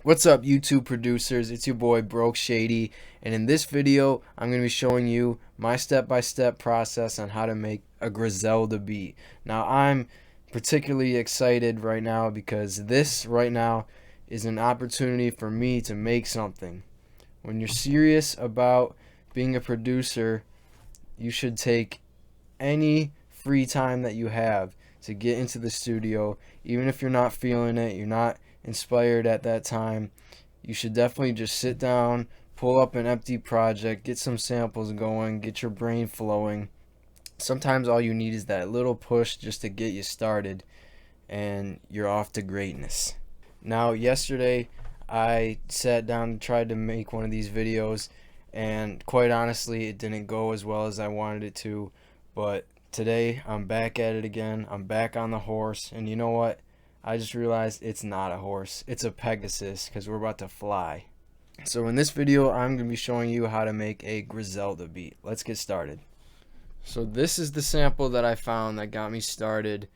What's up, YouTube producers? It's your boy Broke Shady, and in this video I'm going to be showing you my step-by-step process on how to make a Griselda beat. Now I'm particularly excited right now because this right now is an opportunity for me to make something. When you're serious about being a producer, you should take any free time that you have to get into the studio. Even if you're not feeling it, you're not inspired at that time, you should definitely just sit down, pull up an empty project, get some samples going, get your brain flowing. Sometimes all you need is that little push just to get you started, and you're off to greatness. Now, yesterday I sat down and tried to make one of these videos, and quite honestly it didn't go as well as I wanted it to, but today I'm back at it again. I'm back on the horse, and you know what? I just realized it's not a horse, it's a Pegasus, because we're about to fly. So in this video I'm going to be showing you how to make a Griselda beat. Let's get started. So this is the sample that I found that got me started.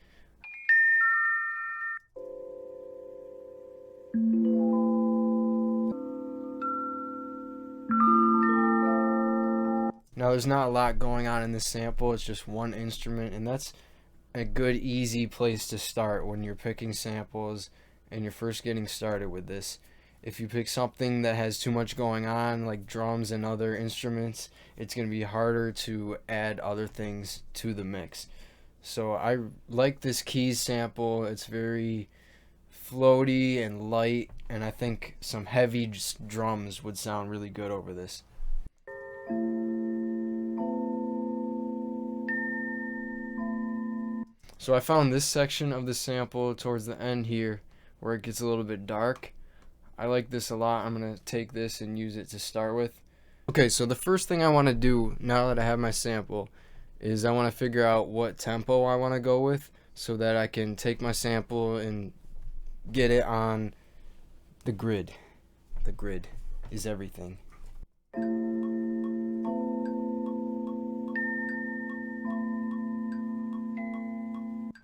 Now there's not a lot going on in this sample, it's just one instrument, and that's a good easy place to start when you're picking samples and you're first getting started with this. If you pick something that has too much going on, like drums and other instruments, it's going to be harder to add other things to the mix. So I like this keys sample. It's very floaty and light, and I think some heavy drums would sound really good over this. So I found this section of the sample towards the end here where it gets a little bit dark. I like this a lot. I'm going to take this and use it to start with. Okay, so the first thing I want to do now that I have my sample is I want to figure out what tempo I want to go with so that I can take my sample and get it on the grid. The grid is everything.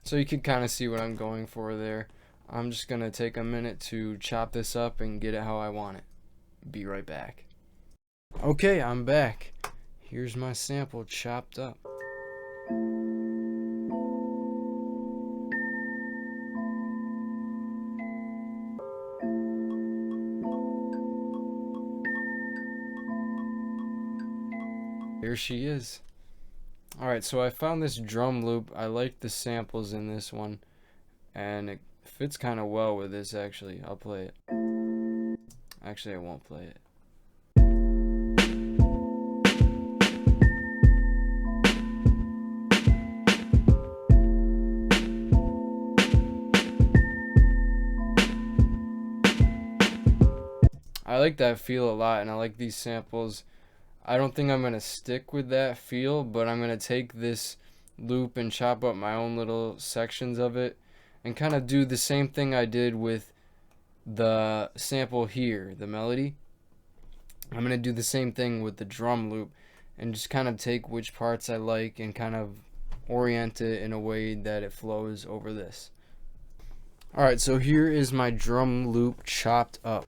So you can kind of see what I'm going for there. I'm just going to take a minute to chop this up and get it how I want it. Be right back. Okay, I'm back. Here's my sample chopped up. Here she is. Alright, so I found this drum loop. I like the samples in this one, and it fits kind of well with this. Actually, I'll play it. Actually, I won't play it. I like that feel a lot, and I like these samples. I don't think I'm going to stick with that feel, but I'm going to take this loop and chop up my own little sections of it and kind of do the same thing I did with the sample here, the melody. I'm going to do the same thing with the drum loop and just kind of take which parts I like and kind of orient it in a way that it flows over this. Alright, so here is my drum loop chopped up.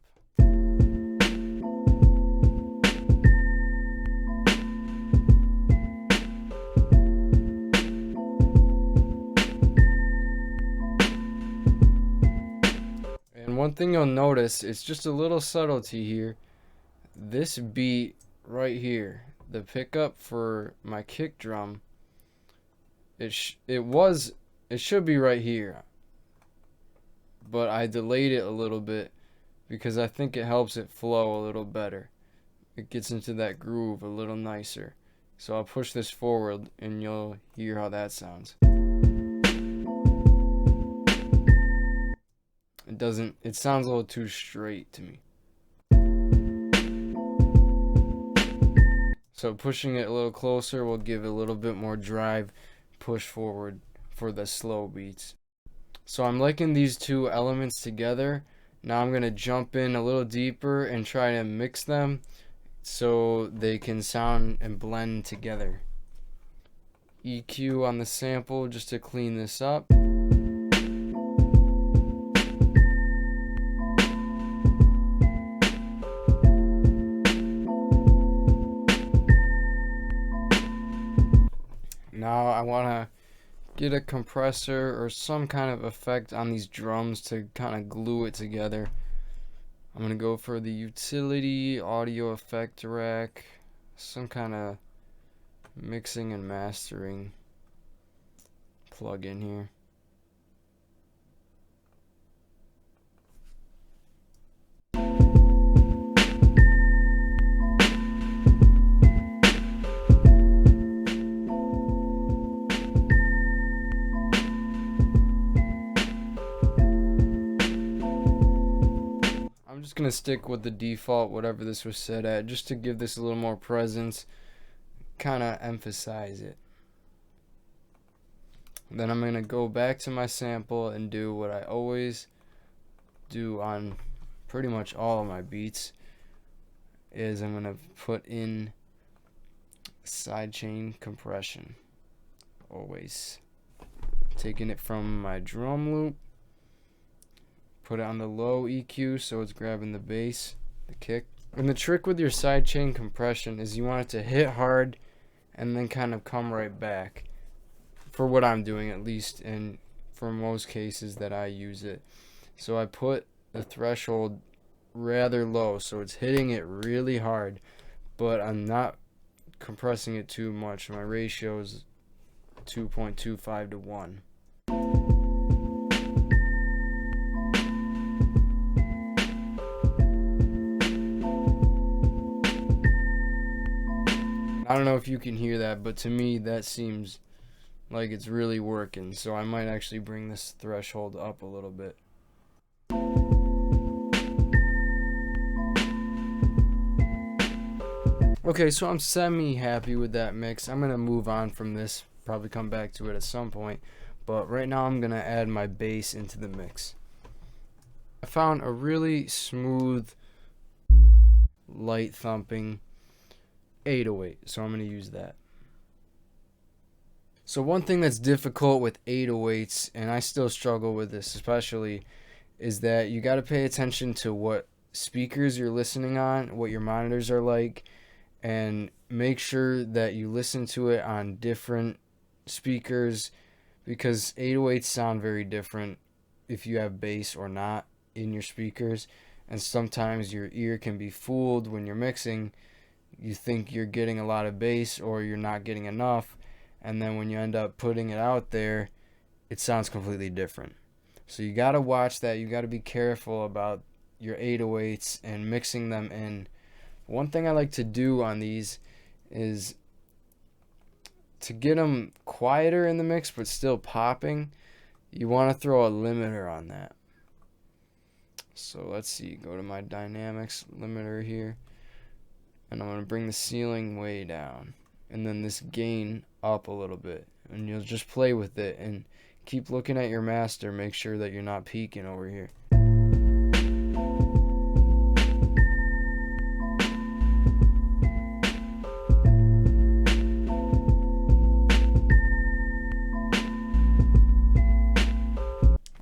One thing you'll notice, it's just a little subtlety here. This beat right here, the pickup for my kick drum, it should be right here, but I delayed it a little bit because I think it helps it flow a little better. It gets into that groove a little nicer. So I'll push this forward and you'll hear how that sounds. It sounds a little too straight to me. So pushing it a little closer will give it a little bit more drive, push forward for the slow beats. So I'm liking these two elements together. Now I'm going to jump in a little deeper and try to mix them so they can sound and blend together. EQ on the sample just to clean this up. And 1 thing you'll notice, it's just a little subtlety here. This beat right here, the pickup for my kick drum, it should be right here, but I delayed it a little bit because I think it helps it flow a little better. It gets into that groove a little nicer. So I'll push this forward and you'll hear how that sounds. want to get a compressor or some kind of effect on these drums to kind of glue it together. I'm going to go for the utility audio effect rack, some kind of mixing and mastering plug in here. I'm just going to stick with the default, whatever this was set at, just to give this a little more presence, kind of emphasize it. Then I'm going to go back to my sample and do what I always do on pretty much all of my beats, is I'm going to put in sidechain compression. Always taking it from my drum loop, put it on the low EQ so it's grabbing the bass, the kick. And the trick with your sidechain compression is you want it to hit hard and then kind of come right back. For what I'm doing, at least, and for most cases that I use it. So I put the threshold rather low so it's hitting it really hard, but I'm not compressing it too much. My ratio is 2.25 to 1. I don't know if you can hear that, but to me that seems like it's really working, so I might actually bring this threshold up a little bit. Okay, so I'm semi-happy with that mix. I'm going to move on from this, probably come back to it at some point, but right now I'm going to add my bass into the mix. I found a really smooth, light thumping 808, so I'm going to use that. So one thing that's difficult with 808s, and I still struggle with this especially, is that you got to pay attention to what speakers you're listening on, what your monitors are like, and make sure that you listen to it on different speakers, because 808s sound very different if you have bass or not in your speakers, and sometimes your ear can be fooled when you're mixing. You think you're getting a lot of bass or you're not getting enough, and then when you end up putting it out there, it sounds completely different. So you got to watch that. You got to be careful about your 808s and mixing them in. One thing I like to do on these is to get them quieter in the mix but still popping. You want to throw a limiter on that. So let's see, go to my dynamics limiter here, and I'm going to bring the ceiling way down, and then this gain up a little bit, and you'll just play with it and keep looking at your master. Make sure that you're not peaking over here.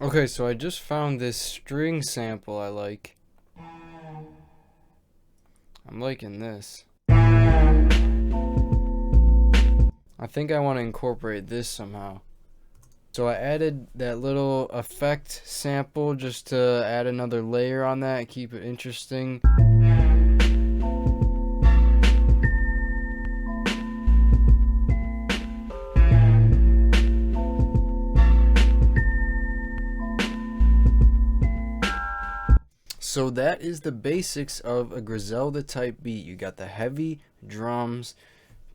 Okay, so I just found this string sample I like. I'm liking this. I think I want to incorporate this somehow. So I added that little effect sample just to add another layer on that and keep it interesting. So that is the basics of a Griselda type beat. You got the heavy drums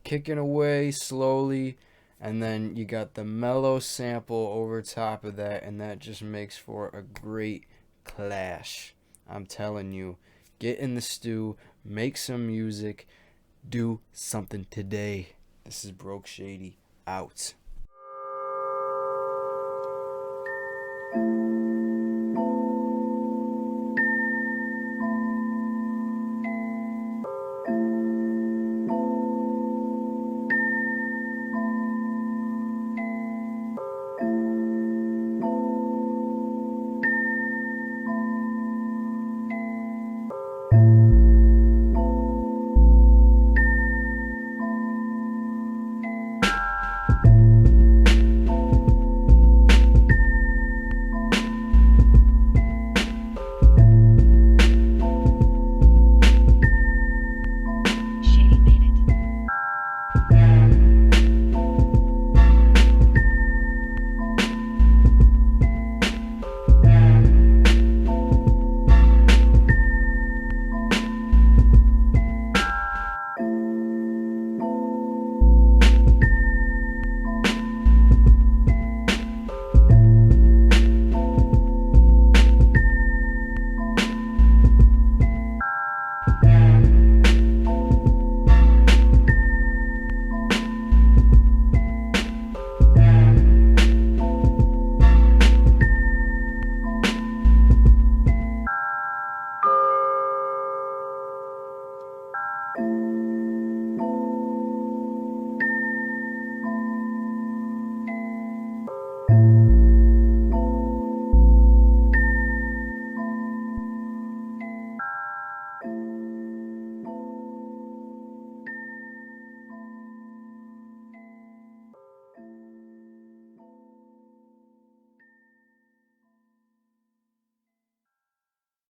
kicking away slowly, and then you got the mellow sample over top of that, and that just makes for a great clash. I'm telling you, get in the stew, make some music, do something today. This is Broke Shady out.